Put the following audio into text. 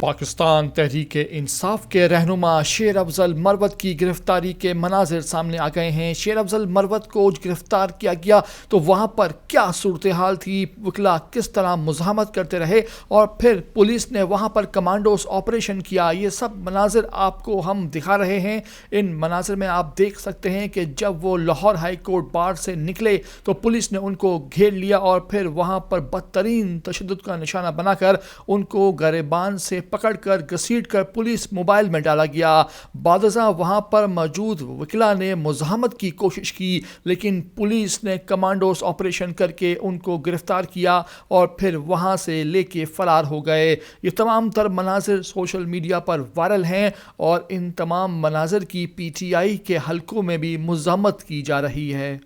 پاکستان تحریک انصاف کے رہنما شیر افضل مروت کی گرفتاری کے مناظر سامنے آ گئے ہیں۔ شیر افضل مروت کو گرفتار کیا گیا تو وہاں پر کیا صورتحال تھی، وکلا کس طرح مزاحمت کرتے رہے اور پھر پولیس نے وہاں پر کمانڈوز آپریشن کیا، یہ سب مناظر آپ کو ہم دکھا رہے ہیں۔ ان مناظر میں آپ دیکھ سکتے ہیں کہ جب وہ لاہور ہائی کورٹ بار سے نکلے تو پولیس نے ان کو گھیر لیا اور پھر وہاں پر بدترین تشدد کا نشانہ بنا کر ان کو گریبان سے پکڑ کر گھسیٹ کر پولیس موبائل میں ڈالا گیا۔ بعد ازاں وہاں پر موجود وکلا نے مزاحمت کی کوشش کی لیکن پولیس نے کمانڈوز آپریشن کر کے ان کو گرفتار کیا اور پھر وہاں سے لے کے فرار ہو گئے۔ یہ تمام تر مناظر سوشل میڈیا پر وائرل ہیں اور ان تمام مناظر کی پی ٹی آئی کے حلقوں میں بھی مزاحمت کی جا رہی ہے۔